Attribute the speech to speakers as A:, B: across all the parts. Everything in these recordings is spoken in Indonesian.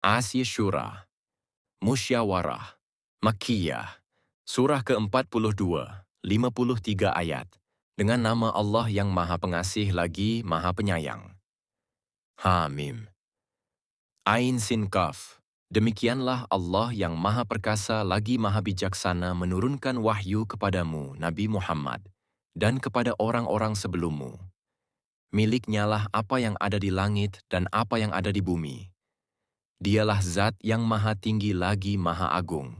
A: Asy Syura, Musyawarah, Makkiyah, Surah ke-42, 53 ayat, dengan nama Allah yang Maha Pengasih lagi Maha Penyayang. Hamim. Ain Sin Kaf. Demikianlah Allah yang Maha Perkasa lagi Maha Bijaksana menurunkan wahyu kepadamu, Nabi Muhammad, dan kepada orang-orang sebelummu. Miliknyalah apa yang ada di langit dan apa yang ada di bumi. Dialah zat yang maha tinggi lagi maha agung.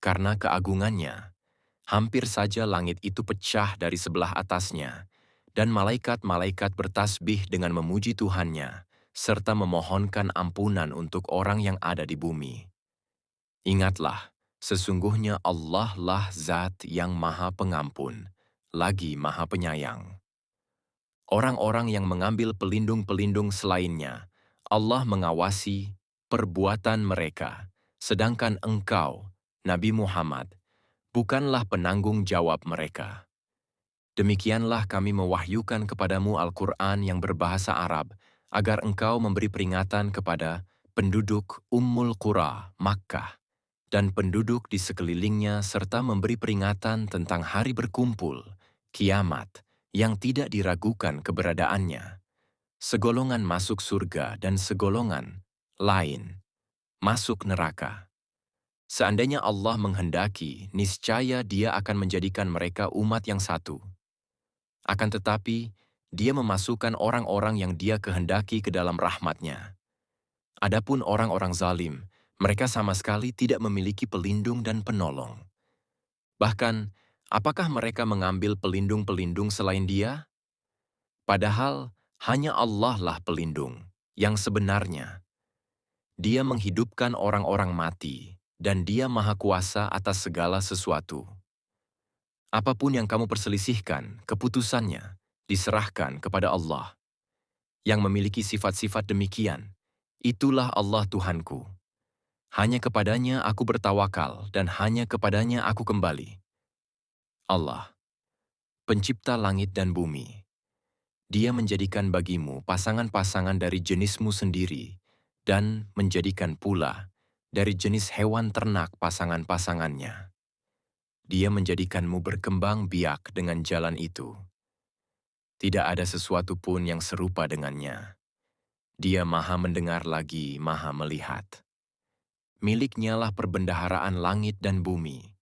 A: Karena keagungannya, hampir saja langit itu pecah dari sebelah atasnya, dan malaikat-malaikat bertasbih dengan memuji Tuhannya, serta memohonkan ampunan untuk orang yang ada di bumi. Ingatlah, sesungguhnya Allah lah zat yang maha pengampun, lagi maha penyayang. Orang-orang yang mengambil pelindung-pelindung selainnya, Allah mengawasi perbuatan mereka, sedangkan engkau, Nabi Muhammad, bukanlah penanggung jawab mereka. Demikianlah kami mewahyukan kepadamu Al-Quran yang berbahasa Arab, agar engkau memberi peringatan kepada penduduk Ummul Qura, Makkah, dan penduduk di sekelilingnya serta memberi peringatan tentang hari berkumpul, kiamat, yang tidak diragukan keberadaannya. Segolongan masuk surga dan segolongan lain masuk neraka. Seandainya Allah menghendaki, niscaya Dia akan menjadikan mereka umat yang satu. Akan tetapi, Dia memasukkan orang-orang yang Dia kehendaki ke dalam rahmat-Nya. Adapun orang-orang zalim, mereka sama sekali tidak memiliki pelindung dan penolong. Bahkan, apakah mereka mengambil pelindung-pelindung selain Dia? Padahal, hanya Allah lah pelindung yang sebenarnya. Dia menghidupkan orang-orang mati, dan Dia Maha Kuasa atas segala sesuatu. Apapun yang kamu perselisihkan, keputusannya diserahkan kepada Allah. Yang memiliki sifat-sifat demikian, itulah Allah Tuhanku. Hanya kepadanya aku bertawakal dan hanya kepadanya aku kembali. Allah, pencipta langit dan bumi. Dia menjadikan bagimu pasangan-pasangan dari jenismu sendiri dan menjadikan pula dari jenis hewan ternak pasangan-pasangannya. Dia menjadikanmu berkembang biak dengan jalan itu. Tidak ada sesuatu pun yang serupa dengannya. Dia maha mendengar lagi maha melihat. Miliknyalah perbendaharaan langit dan bumi.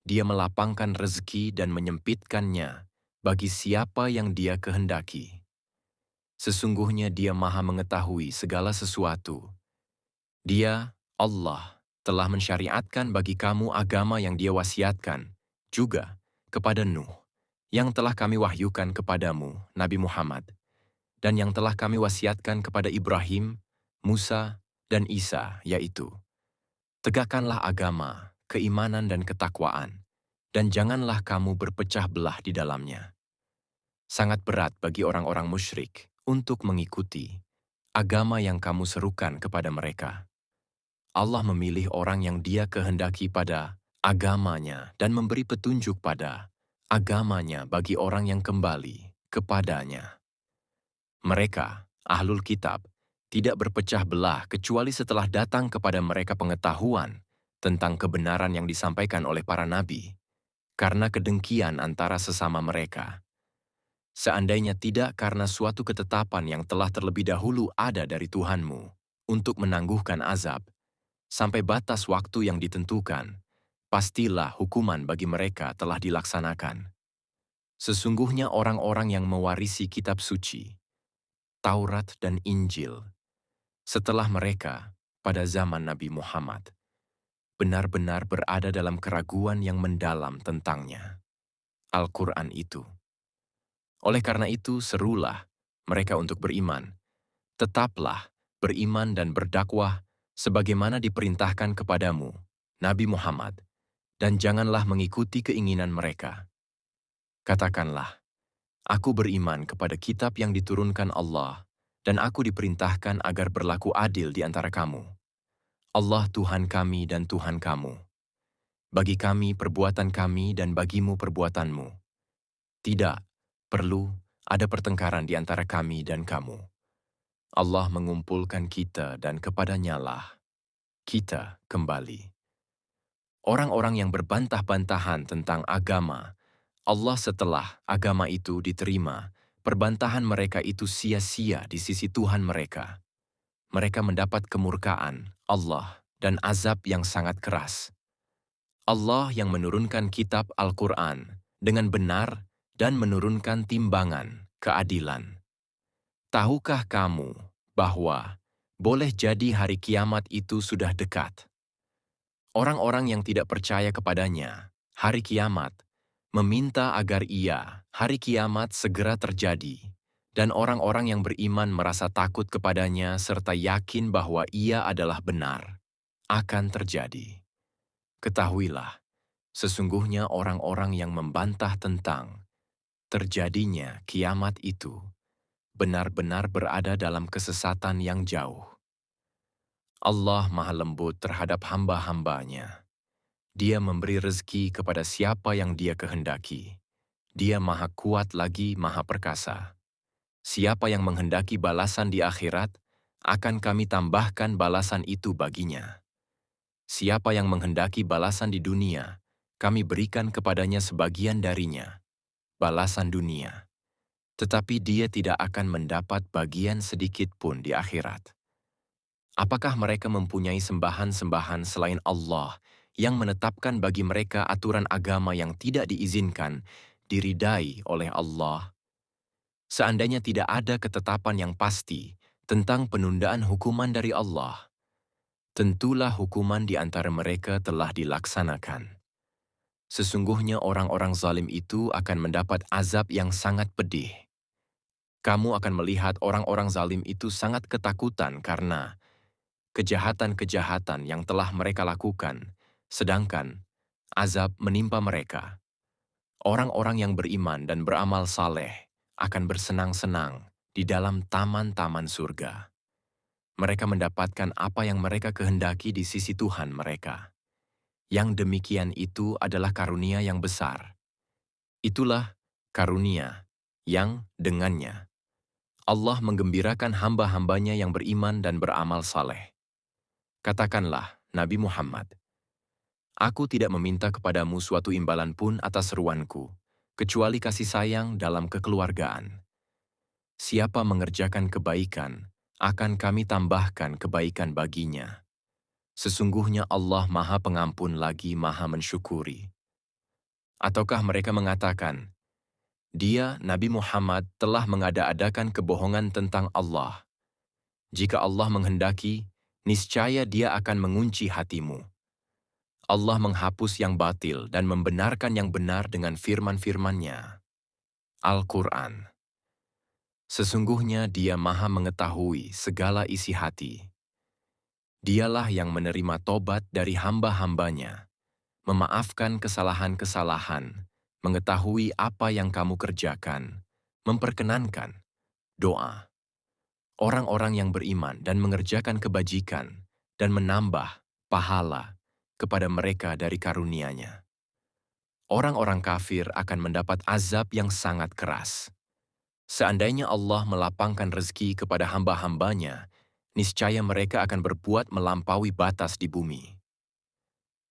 A: Dia melapangkan rezeki dan menyempitkannya bagi siapa yang Dia kehendaki. Sesungguhnya Dia maha mengetahui segala sesuatu. Dia, Allah, telah mensyariatkan bagi kamu agama yang Dia wasiatkan, juga kepada Nuh, yang telah kami wahyukan kepadamu, Nabi Muhammad, dan yang telah kami wasiatkan kepada Ibrahim, Musa, dan Isa, yaitu, tegakkanlah agama, keimanan dan ketakwaan, dan janganlah kamu berpecah belah di dalamnya. Sangat berat bagi orang-orang musyrik untuk mengikuti agama yang kamu serukan kepada mereka. Allah memilih orang yang Dia kehendaki pada agamanya dan memberi petunjuk pada agamanya bagi orang yang kembali kepadanya. Mereka, Ahlul Kitab, tidak berpecah belah kecuali setelah datang kepada mereka pengetahuan tentang kebenaran yang disampaikan oleh para nabi, karena kedengkian antara sesama mereka. Seandainya tidak karena suatu ketetapan yang telah terlebih dahulu ada dari Tuhanmu untuk menangguhkan azab, sampai batas waktu yang ditentukan, pastilah hukuman bagi mereka telah dilaksanakan. Sesungguhnya orang-orang yang mewarisi kitab suci, Taurat dan Injil, setelah mereka pada zaman Nabi Muhammad, benar-benar berada dalam keraguan yang mendalam tentangnya, Al-Quran itu. Oleh karena itu, serulah mereka untuk beriman. Tetaplah beriman dan berdakwah sebagaimana diperintahkan kepadamu, Nabi Muhammad, dan janganlah mengikuti keinginan mereka. Katakanlah, aku beriman kepada kitab yang diturunkan Allah, dan aku diperintahkan agar berlaku adil di antara kamu. Allah Tuhan kami dan Tuhan kamu. Bagi kami perbuatan kami dan bagimu perbuatanmu. Tidak perlu ada pertengkaran di antara kami dan kamu. Allah mengumpulkan kita dan kepadanya lah kita kembali. Orang-orang yang berbantah-bantahan tentang agama, Allah setelah agama itu diterima, perbantahan mereka itu sia-sia di sisi Tuhan mereka. Mereka mendapat kemurkaan Allah dan azab yang sangat keras. Allah yang menurunkan kitab Al-Quran dengan benar dan menurunkan timbangan keadilan. Tahukah kamu bahwa boleh jadi hari kiamat itu sudah dekat? Orang-orang yang tidak percaya kepadanya, hari kiamat, meminta agar hari kiamat segera terjadi, dan orang-orang yang beriman merasa takut kepadanya serta yakin bahwa ia adalah benar, akan terjadi. Ketahuilah, sesungguhnya orang-orang yang membantah tentang terjadinya kiamat itu benar-benar berada dalam kesesatan yang jauh. Allah Maha Lembut terhadap hamba-hambanya. Dia memberi rezeki kepada siapa yang Dia kehendaki. Dia Maha Kuat lagi Maha Perkasa. Siapa yang menghendaki balasan di akhirat, akan kami tambahkan balasan itu baginya. Siapa yang menghendaki balasan di dunia, kami berikan kepadanya sebagian darinya, balasan dunia. Tetapi dia tidak akan mendapat bagian sedikit pun di akhirat. Apakah mereka mempunyai sembahan-sembahan selain Allah yang menetapkan bagi mereka aturan agama yang tidak diizinkan, diridai oleh Allah? Seandainya tidak ada ketetapan yang pasti tentang penundaan hukuman dari Allah, tentulah hukuman di antara mereka telah dilaksanakan. Sesungguhnya orang-orang zalim itu akan mendapat azab yang sangat pedih. Kamu akan melihat orang-orang zalim itu sangat ketakutan karena kejahatan-kejahatan yang telah mereka lakukan, sedangkan azab menimpa mereka. Orang-orang yang beriman dan beramal saleh akan bersenang-senang di dalam taman-taman surga. Mereka mendapatkan apa yang mereka kehendaki di sisi Tuhan mereka. Yang demikian itu adalah karunia yang besar. Itulah karunia yang dengannya Allah menggembirakan hamba-hambanya yang beriman dan beramal saleh. Katakanlah, Nabi Muhammad, aku tidak meminta kepadamu suatu imbalan pun atas seruanku, kecuali kasih sayang dalam kekeluargaan. Siapa mengerjakan kebaikan, akan kami tambahkan kebaikan baginya. Sesungguhnya Allah Maha Pengampun lagi Maha Mensyukuri. Ataukah mereka mengatakan, Dia, Nabi Muhammad, telah mengada-adakan kebohongan tentang Allah. Jika Allah menghendaki, niscaya Dia akan mengunci hatimu. Allah menghapus yang batil dan membenarkan yang benar dengan firman-firman-Nya. Al-Quran. Sesungguhnya Dia Maha mengetahui segala isi hati. Dialah yang menerima tobat dari hamba-hambanya, memaafkan kesalahan-kesalahan, mengetahui apa yang kamu kerjakan, memperkenankan doa. Orang-orang yang beriman dan mengerjakan kebajikan dan menambah pahala kepada mereka dari karunia-Nya. Orang-orang kafir akan mendapat azab yang sangat keras. Seandainya Allah melapangkan rezeki kepada hamba-hambanya, niscaya mereka akan berbuat melampaui batas di bumi.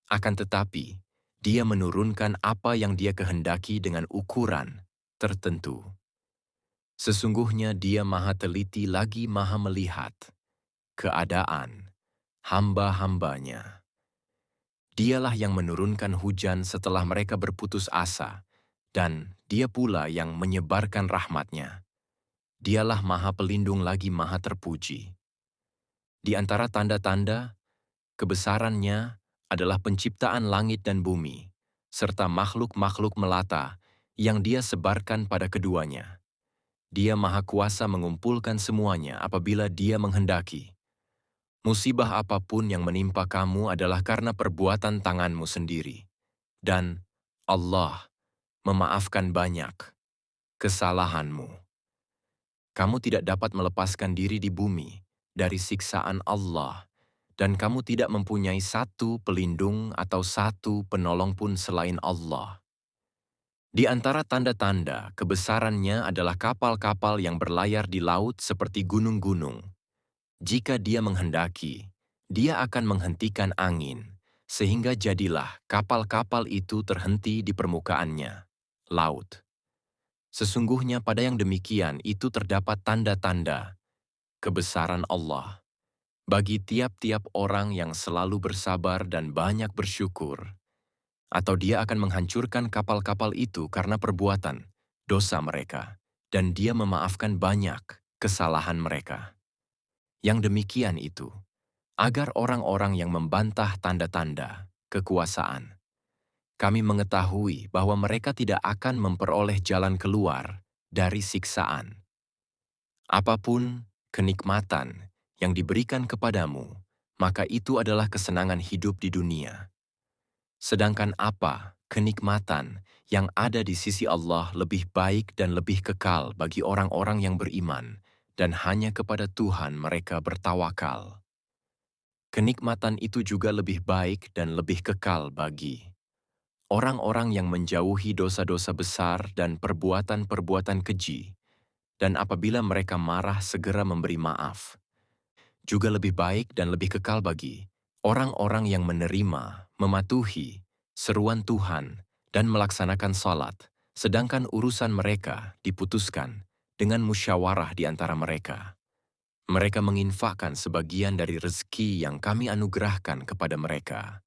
A: Akan tetapi, Dia menurunkan apa yang Dia kehendaki dengan ukuran tertentu. Sesungguhnya Dia Maha teliti lagi Maha melihat keadaan hamba-hambanya. Dialah yang menurunkan hujan setelah mereka berputus asa, dan Dia pula yang menyebarkan rahmat-Nya. Dialah Maha Pelindung lagi Maha terpuji. Di antara tanda-tanda, kebesaran-Nya adalah penciptaan langit dan bumi, serta makhluk-makhluk melata yang Dia sebarkan pada keduanya. Dia Maha Kuasa mengumpulkan semuanya apabila Dia menghendaki. Musibah apapun yang menimpa kamu adalah karena perbuatan tanganmu sendiri. Dan Allah memaafkan banyak kesalahanmu. Kamu tidak dapat melepaskan diri di bumi dari siksaan Allah, dan kamu tidak mempunyai satu pelindung atau satu penolong pun selain Allah. Di antara tanda-tanda kebesaran-Nya adalah kapal-kapal yang berlayar di laut seperti gunung-gunung. Jika Dia menghendaki, Dia akan menghentikan angin, sehingga jadilah kapal-kapal itu terhenti di permukaannya, laut. Sesungguhnya pada yang demikian itu terdapat tanda-tanda kebesaran Allah bagi tiap-tiap orang yang selalu bersabar dan banyak bersyukur. Atau dia akan menghancurkan kapal-kapal itu karena perbuatan, dosa mereka, dan dia memaafkan banyak kesalahan mereka. Yang demikian itu, agar orang-orang yang membantah tanda-tanda kekuasaan, kami mengetahui bahwa mereka tidak akan memperoleh jalan keluar dari siksaan. Apapun kenikmatan yang diberikan kepadamu, maka itu adalah kesenangan hidup di dunia. Sedangkan apa kenikmatan yang ada di sisi Allah lebih baik dan lebih kekal bagi orang-orang yang beriman dan hanya kepada Tuhan mereka bertawakal. Kenikmatan itu juga lebih baik dan lebih kekal bagi orang-orang yang menjauhi dosa-dosa besar dan perbuatan-perbuatan keji, dan apabila mereka marah segera memberi maaf. Juga lebih baik dan lebih kekal bagi orang-orang yang menerima, mematuhi seruan Tuhan, dan melaksanakan salat, sedangkan urusan mereka diputuskan dengan musyawarah di antara mereka. Mereka menginfakkan sebagian dari rezeki yang kami anugerahkan kepada mereka.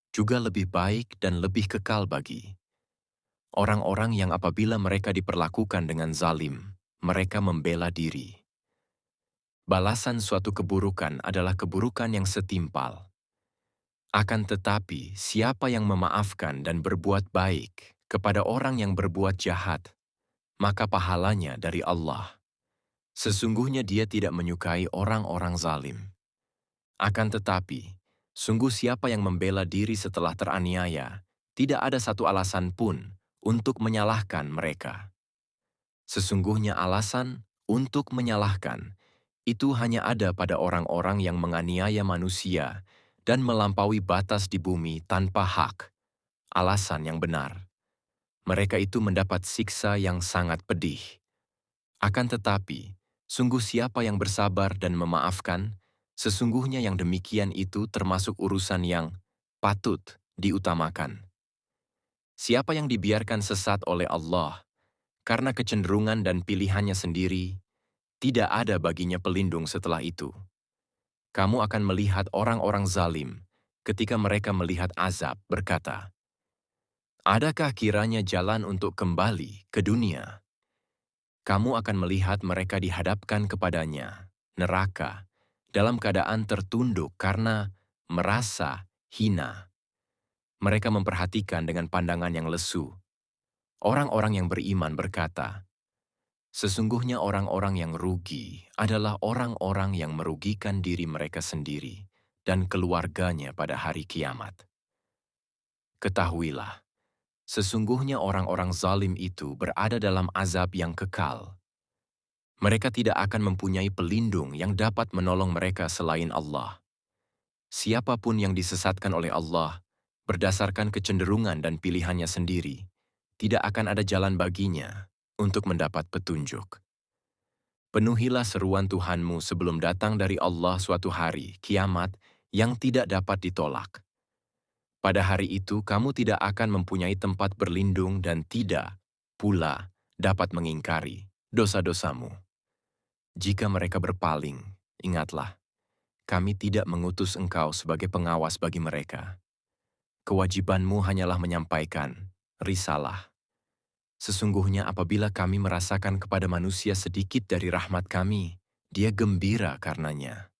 A: Juga lebih baik dan lebih kekal bagi orang-orang yang apabila mereka diperlakukan dengan zalim, mereka membela diri. Balasan suatu keburukan adalah keburukan yang setimpal. Akan tetapi, siapa yang memaafkan dan berbuat baik kepada orang yang berbuat jahat, maka pahalanya dari Allah. Sesungguhnya dia tidak menyukai orang-orang zalim. Akan tetapi, sungguh siapa yang membela diri setelah teraniaya, tidak ada satu alasan pun untuk menyalahkan mereka. Sesungguhnya alasan untuk menyalahkan itu hanya ada pada orang-orang yang menganiaya manusia dan melampaui batas di bumi tanpa hak, alasan yang benar. Mereka itu mendapat siksa yang sangat pedih. Akan tetapi, sungguh siapa yang bersabar dan memaafkan, sesungguhnya yang demikian itu termasuk urusan yang patut diutamakan. Siapa yang dibiarkan sesat oleh Allah karena kecenderungan dan pilihannya sendiri, tidak ada baginya pelindung setelah itu. Kamu akan melihat orang-orang zalim ketika mereka melihat azab berkata, adakah kiranya jalan untuk kembali ke dunia? Kamu akan melihat mereka dihadapkan kepadanya, neraka, dalam keadaan tertunduk karena merasa hina. Mereka memperhatikan dengan pandangan yang lesu. Orang-orang yang beriman berkata, sesungguhnya orang-orang yang rugi adalah orang-orang yang merugikan diri mereka sendiri dan keluarganya pada hari kiamat. Ketahuilah, sesungguhnya orang-orang zalim itu berada dalam azab yang kekal. Mereka tidak akan mempunyai pelindung yang dapat menolong mereka selain Allah. Siapapun yang disesatkan oleh Allah, berdasarkan kecenderungan dan pilihannya sendiri, tidak akan ada jalan baginya untuk mendapat petunjuk. Penuhilah seruan Tuhanmu sebelum datang dari Allah suatu hari, kiamat, yang tidak dapat ditolak. Pada hari itu kamu tidak akan mempunyai tempat berlindung dan tidak pula dapat mengingkari dosa-dosamu. Jika mereka berpaling, ingatlah, kami tidak mengutus engkau sebagai pengawas bagi mereka. Kewajibanmu hanyalah menyampaikan risalah. Sesungguhnya apabila kami merasakan kepada manusia sedikit dari rahmat kami, dia gembira karenanya.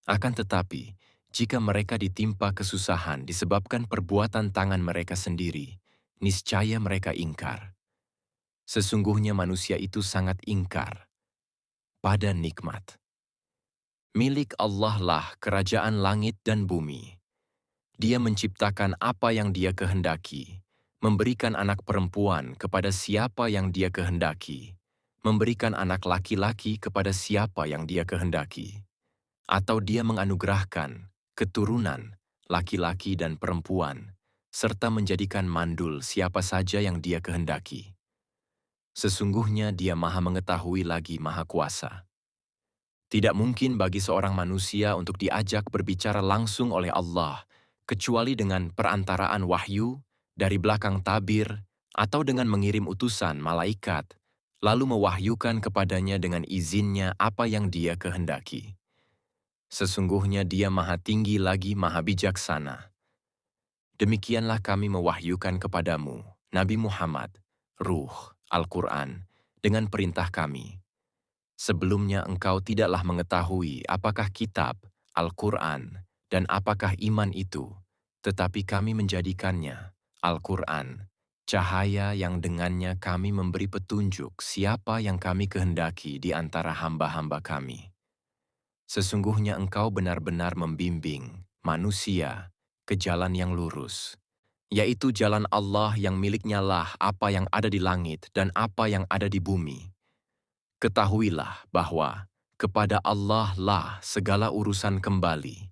A: Akan tetapi, jika mereka ditimpa kesusahan disebabkan perbuatan tangan mereka sendiri, niscaya mereka ingkar. Sesungguhnya manusia itu sangat ingkar pada nikmat. Milik Allah lah kerajaan langit dan bumi. Dia menciptakan apa yang Dia kehendaki, memberikan anak perempuan kepada siapa yang Dia kehendaki, memberikan anak laki-laki kepada siapa yang Dia kehendaki, atau Dia menganugerahkan keturunan laki-laki dan perempuan, serta menjadikan mandul siapa saja yang Dia kehendaki. Sesungguhnya Dia Maha Mengetahui lagi Maha Kuasa. Tidak mungkin bagi seorang manusia untuk diajak berbicara langsung oleh Allah, kecuali dengan perantaraan wahyu, dari belakang tabir, atau dengan mengirim utusan malaikat, lalu mewahyukan kepadanya dengan izinnya apa yang dia kehendaki. Sesungguhnya dia maha tinggi lagi maha bijaksana. Demikianlah kami mewahyukan kepadamu, Nabi Muhammad, Ruh, Al-Quran, dengan perintah kami. Sebelumnya engkau tidaklah mengetahui apakah kitab, Al-Quran, dan apakah iman itu, tetapi kami menjadikannya, Al-Quran, cahaya yang dengannya kami memberi petunjuk siapa yang kami kehendaki di antara hamba-hamba kami. Sesungguhnya engkau benar-benar membimbing manusia ke jalan yang lurus, yaitu jalan Allah yang miliknya lah apa yang ada di langit dan apa yang ada di bumi. Ketahuilah bahwa kepada Allah lah segala urusan kembali.